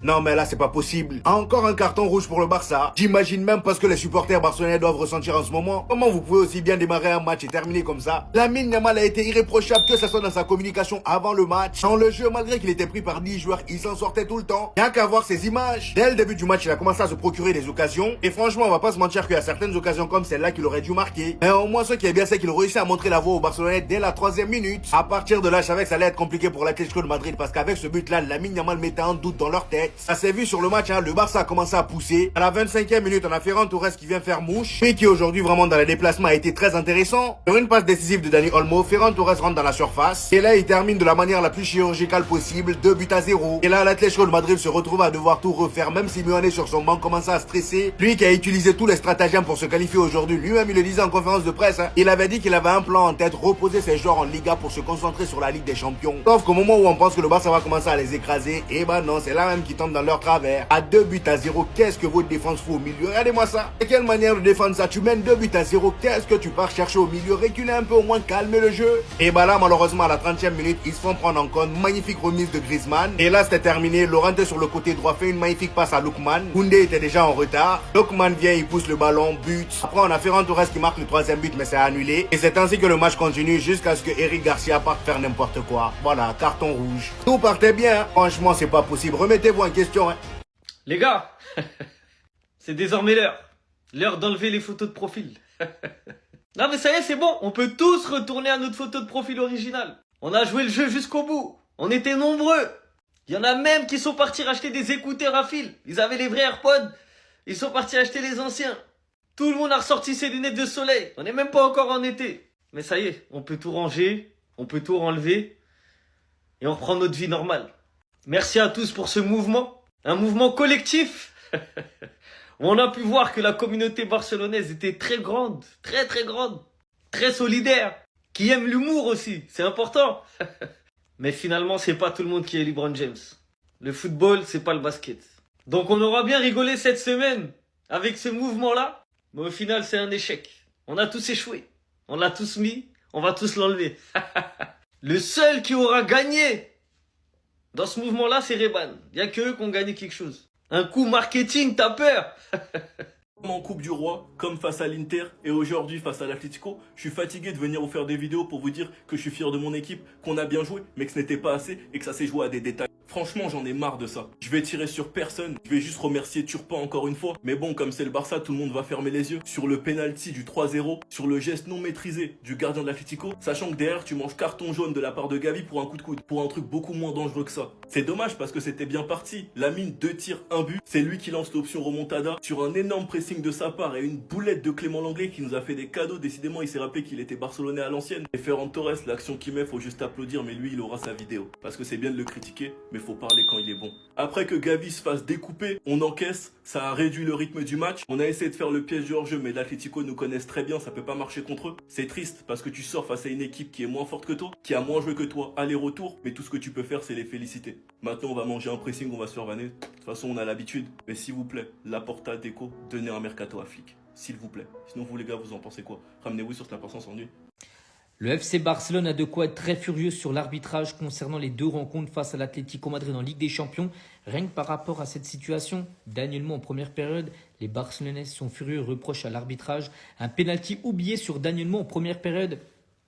Non mais là c'est pas possible. Encore un carton rouge pour le Barça. J'imagine même parce que les supporters barcelonais doivent ressentir en ce moment. Comment vous pouvez aussi bien démarrer un match et terminer comme ça? Lamine Yamal a été irréprochable, que ce soit dans sa communication avant le match. Dans le jeu, malgré qu'il était pris par 10 joueurs, il s'en sortait tout le temps. Rien qu'à voir ces images. Dès le début du match, il a commencé à se procurer des occasions. Et franchement, on va pas se mentir qu'il y a certaines occasions comme celle-là qu'il aurait dû marquer. Mais au moins ce qui est bien, c'est qu'il réussit à montrer la voie aux Barcelonais dès la 3e minute. À partir de là, je savais que ça allait être compliqué pour l'Atlético de Madrid parce qu'avec ce but-là, Lamine Yamal mettait un doute dans leur tête. Ça s'est vu sur le match, hein, le Barça a commencé à pousser. À la 25e minute, on a Ferran Torres qui vient faire mouche, mais qui aujourd'hui vraiment dans les déplacements a été très intéressant. Sur une passe décisive de Dani Olmo, Ferran Torres rentre dans la surface. Et là, il termine de la manière la plus chirurgicale possible, 2-0. Et là, l'Atlético de Madrid se retrouve à devoir tout refaire, même si Simeone sur son banc commençait à stresser. Lui qui a utilisé tous les stratagèmes pour se qualifier aujourd'hui, lui-même il le disait en conférence de presse, hein. Il avait dit qu'il avait un plan en tête, reposer ses joueurs en Liga pour se concentrer sur la Ligue des Champions. Sauf qu'au moment où on pense que le Barça va commencer à les écraser, et bah non, c'est là même qu'ils tombent dans leur travers. À 2-0, qu'est-ce que votre défense fout au milieu? Regardez-moi ça. Et quelle manière de défendre ça? Tu mènes 2-0, qu'est-ce que tu pars chercher au milieu? Reculer un peu, au moins calmer le jeu. Et bah là, malheureusement, à la 30e minute, ils se font prendre en compte. Magnifique remise de Griezmann. Et là, c'était terminé. Llorente sur le côté droit fait une magnifique passe à Lookman. Koundé était déjà en retard. Lookman vient, il pousse le ballon, but. Après, on a Ferran Torres qui marque le 3e but, mais c'est annulé. Et c'est ainsi que le match continue jusqu'à ce que Eric Garcia parte faire n'importe quoi. Voilà, carton rouge. Tout partait bien. Franchement, c'est pas possible. Remettez-vous en question, hein. Les gars, c'est désormais l'heure. L'heure d'enlever les photos de profil. Non mais ça y est, c'est bon. On peut tous retourner à notre photo de profil originale. On a joué le jeu jusqu'au bout. On était nombreux. Il y en a même qui sont partis racheter des écouteurs à fil. Ils avaient les vrais AirPods. Ils sont partis acheter les anciens. Tout le monde a ressorti ses lunettes de soleil. On n'est même pas encore en été. Mais ça y est, on peut tout ranger. On peut tout enlever. Et on reprend notre vie normale. Merci à tous pour ce mouvement. Un mouvement collectif. Où on a pu voir que la communauté barcelonaise était très grande. Très très grande. Très solidaire. Qui aime l'humour aussi. C'est important. Mais finalement, c'est pas tout le monde qui est LeBron James. Le football, c'est pas le basket. Donc on aura bien rigolé cette semaine avec ce mouvement-là. Mais au final, c'est un échec. On a tous échoué. On l'a tous mis. On va tous l'enlever. Le seul qui aura gagné dans ce mouvement-là, c'est Reban. Il n'y a que eux qui ont gagné quelque chose. Un coup marketing, t'as peur. Comme en Coupe du Roi, comme face à l'Inter et aujourd'hui face à l'Atlético, je suis fatigué de venir vous faire des vidéos pour vous dire que je suis fier de mon équipe, qu'on a bien joué, mais que ce n'était pas assez et que ça s'est joué à des détails. Franchement, j'en ai marre de ça. Je vais tirer sur personne, je vais juste remercier Turpin encore une fois. Mais bon, comme c'est le Barça, tout le monde va fermer les yeux. Sur le penalty du 3-0, sur le geste non maîtrisé du gardien de l'Atlético, sachant que derrière, tu manges carton jaune de la part de Gavi pour un coup de coude, pour un truc beaucoup moins dangereux que ça. C'est dommage parce que c'était bien parti. Lamine, 2 tirs, 1 but. C'est lui qui lance l'option remontada sur un énorme pressing de sa part et une boulette de Clément Lenglet qui nous a fait des cadeaux. Décidément, il s'est rappelé qu'il était barcelonais à l'ancienne. Et Ferran Torres, l'action qu'il met, faut juste applaudir, mais lui, il aura sa vidéo. Parce que c'est bien de le critiquer, mais faut parler quand il est bon. Après que Gavi se fasse découper, on encaisse, ça a réduit le rythme du match. On a essayé de faire le piège du hors-jeu, mais l'Atlético nous connaissent très bien, ça peut pas marcher contre eux. C'est triste parce que tu sors face à une équipe qui est moins forte que toi, qui a moins joué que toi, aller-retour, mais tout ce que tu peux faire, c'est les féliciter. Maintenant, on va manger un pressing, on va se faire vanner. De toute façon, on a l'habitude. Mais s'il vous plaît, Laporta, Deco, donnez un mercato à Flick. S'il vous plaît. Sinon, vous les gars, vous en pensez quoi? Ramenez-vous sur cette importance en nuit. Le FC Barcelone a de quoi être très furieux sur l'arbitrage concernant les 2 rencontres face à l'Atlético Madrid en Ligue des Champions. Rien que par rapport à cette situation, Dani Olmo en première période, les Barcelonais sont furieux et reprochent à l'arbitrage un pénalty oublié sur Dani Olmo en première période.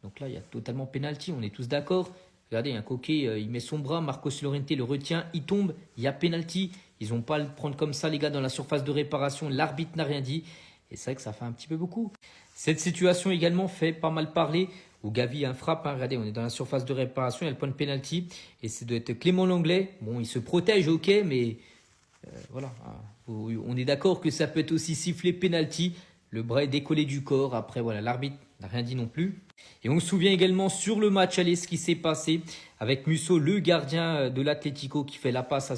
Donc là, il y a totalement pénalty, on est tous d'accord. Regardez, un coquet, il met son bras, Marcos Llorente le retient, il tombe, il y a pénalty. Ils n'ont pas à le prendre comme ça, les gars, dans la surface de réparation. L'arbitre n'a rien dit. Et c'est vrai que ça fait un petit peu beaucoup. Cette situation également fait pas mal parler. Où Gavi a un frappe, hein. Regardez, on est dans la surface de réparation, il y a le point de pénalty. Et ça doit être Clément Lenglet. Bon, il se protège, ok, mais voilà. On est d'accord que ça peut être aussi sifflé pénalty. Le bras est décollé du corps. Après, voilà, l'arbitre n'a rien dit non plus. Et on se souvient également sur le match aller ce qui s'est passé avec Musso, le gardien de l'Atlético, qui fait la passe à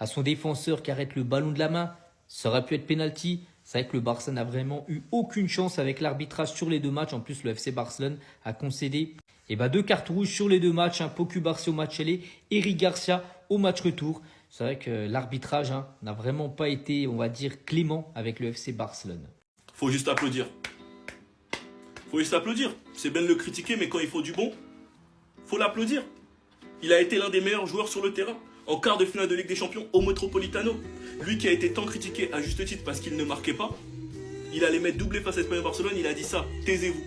son défenseur qui arrête le ballon de la main. Ça aurait pu être pénalty. C'est vrai que le Barça n'a vraiment eu aucune chance avec l'arbitrage sur les 2 matchs. En plus, le FC Barcelone a concédé 2 cartes rouges sur les 2 matchs. Poku Barça au match aller, Eric Garcia au match retour. C'est vrai que l'arbitrage n'a vraiment pas été, on va dire, clément avec le FC Barcelone. Faut juste applaudir. Faut juste applaudir. C'est bien de le critiquer, mais quand il faut du bon, faut l'applaudir. Il a été l'un des meilleurs joueurs sur le terrain. En quart de finale de Ligue des Champions au Metropolitano. Lui qui a été tant critiqué à juste titre parce qu'il ne marquait pas. Il allait mettre doublé face à Espagnol Barcelone, il a dit ça. Taisez-vous.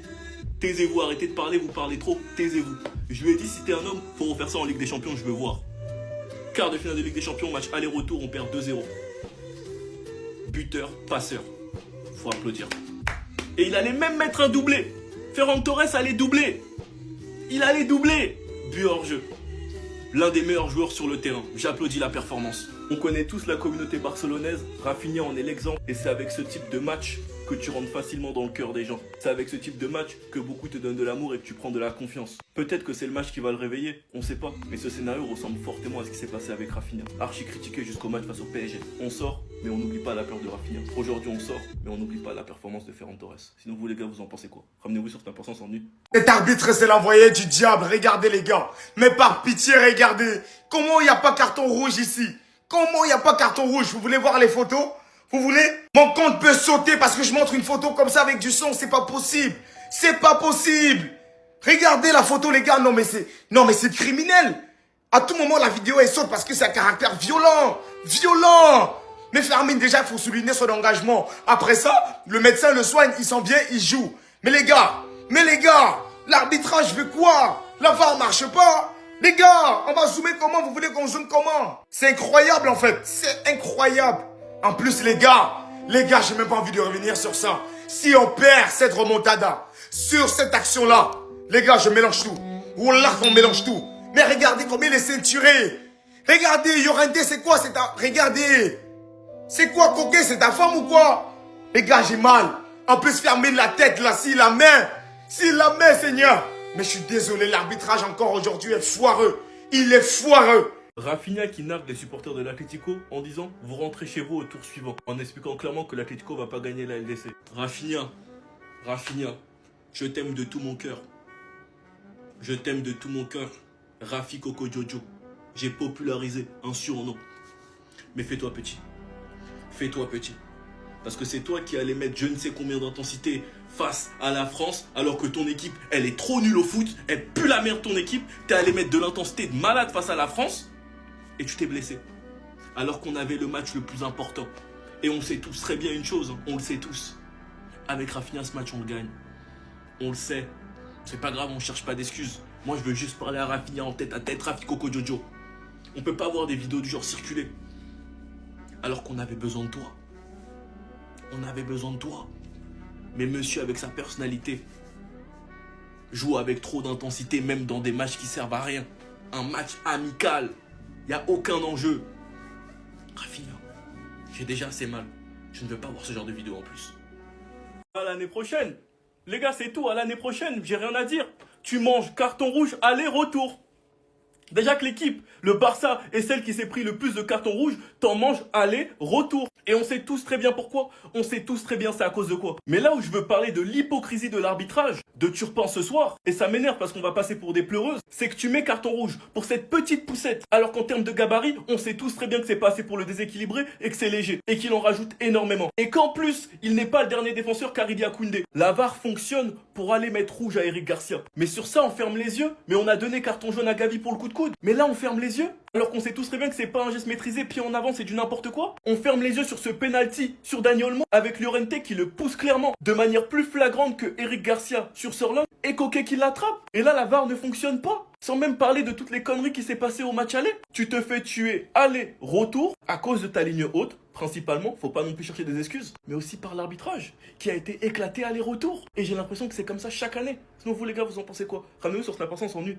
Taisez-vous, arrêtez de parler, vous parlez trop, taisez-vous. Je lui ai dit, si t'es un homme, faut refaire ça en Ligue des Champions, je veux voir. Quart de finale de Ligue des Champions, match aller-retour, on perd 2-0. Buteur, passeur. Faut applaudir. Et il allait même mettre un doublé. Ferran Torres allait doubler. Il allait doubler. But hors jeu. L'un des meilleurs joueurs sur le terrain. J'applaudis la performance. On connaît tous la communauté barcelonaise. Rafinha en est l'exemple. Et c'est avec ce type de match que tu rentres facilement dans le cœur des gens. C'est avec ce type de match que beaucoup te donnent de l'amour et que tu prends de la confiance. Peut-être que c'est le match qui va le réveiller, on sait pas. Mais ce scénario ressemble fortement à ce qui s'est passé avec Rafinha. Archi critiqué jusqu'au match face au PSG. On sort, mais on n'oublie pas la peur de Rafinha. Aujourd'hui on sort, mais on n'oublie pas la performance de Ferran Torres. Sinon vous les gars, vous en pensez quoi? Ramenez-vous sur cette importance en nu. Cet arbitre, c'est l'envoyé du diable. Regardez les gars. Mais par pitié, regardez. Comment il n'y a pas carton rouge ici? Comment il n'y a pas carton rouge? Vous voulez voir les photos? Vous voulez? Mon compte peut sauter parce que je montre une photo comme ça avec du son. C'est pas possible. C'est pas possible. Regardez la photo, les gars. Non, mais c'est criminel. À tout moment, la vidéo, elle saute parce que c'est un caractère violent. Violent. Mais Fermin, déjà, il faut souligner son engagement. Après ça, le médecin le soigne, il s'en vient, il joue. Mais les gars, l'arbitrage veut quoi? La VAR marche pas. Les gars, on va zoomer comment? Vous voulez qu'on zoome comment? C'est incroyable en fait, c'est incroyable. En plus les gars, j'ai même pas envie de revenir sur ça. Si on perd cette remontada, sur cette action-là, les gars, je mélange tout. Wallah, on mélange tout. Mais regardez combien il est ceinturé. Regardez, Llorente, c'est quoi? Regardez. C'est quoi, Coquet? C'est ta femme ou quoi? Les gars, j'ai mal. En plus, fermer la tête là, s'il la met, Seigneur. Mais je suis désolé, l'arbitrage encore aujourd'hui est foireux. Il est foireux. Rafinha qui nargue les supporters de l'Atlético en disant « Vous rentrez chez vous au tour suivant » en expliquant clairement que l'Atlético va pas gagner la LDC. Rafinha, je t'aime de tout mon cœur. Je t'aime de tout mon cœur. Rafi Coco Jojo. J'ai popularisé un surnom. Mais fais-toi petit. Fais-toi petit. Parce que c'est toi qui allais mettre je ne sais combien d'intensité face à la France, alors que ton équipe, elle est trop nulle au foot, elle pue la merde ton équipe, t'es allé mettre de l'intensité de malade face à la France, et tu t'es blessé. Alors qu'on avait le match le plus important. Et on sait tous très bien une chose, on le sait tous. Avec Rafinha, ce match, on le gagne. On le sait. C'est pas grave, on cherche pas d'excuses. Moi, je veux juste parler à Rafinha en tête à tête, Rafi Coco Jojo. On peut pas voir des vidéos du genre circuler. Alors qu'on avait besoin de toi. On avait besoin de toi. Mais monsieur, avec sa personnalité, joue avec trop d'intensité, même dans des matchs qui servent à rien. Un match amical. Il n'y a aucun enjeu. Rafinha, j'ai déjà assez mal. Je ne veux pas voir ce genre de vidéo en plus. À l'année prochaine. Les gars, c'est tout. À l'année prochaine, j'ai rien à dire. Tu manges carton rouge, aller-retour. Déjà que l'équipe, le Barça, est celle qui s'est pris le plus de cartons rouges, t'en manges aller-retour. Et on sait tous très bien pourquoi. On sait tous très bien c'est à cause de quoi. Mais là où je veux parler de l'hypocrisie de l'arbitrage de Turpin ce soir, et ça m'énerve parce qu'on va passer pour des pleureuses, c'est que tu mets carton rouge pour cette petite poussette, alors qu'en termes de gabarit, on sait tous très bien que c'est pas assez pour le déséquilibrer et que c'est léger, et qu'il en rajoute énormément. Et qu'en plus, il n'est pas le dernier défenseur Karidia Koundé. La VAR fonctionne pour aller mettre rouge à Eric Garcia. Mais sur ça, on ferme les yeux, mais on a donné carton jaune à Gavi pour le coup de coude. Mais là, on ferme les yeux, alors qu'on sait tous très bien que c'est pas un geste maîtrisé, pied en avant, c'est du n'importe quoi. On ferme les yeux sur ce penalty sur Dani Olmo, avec Llorente qui le pousse clairement, de manière plus flagrante que Eric Garcia sur Sorlin, et Coquet qui l'attrape. Et là, la VAR ne fonctionne pas. Sans même parler de toutes les conneries qui s'est passées au match aller. Tu te fais tuer aller-retour à cause de ta ligne haute, principalement, faut pas non plus chercher des excuses, mais aussi par l'arbitrage, qui a été éclaté aller-retour. Et j'ai l'impression que c'est comme ça chaque année. Sinon vous les gars, vous en pensez quoi? Ramenez-vous sur cette importance en nu.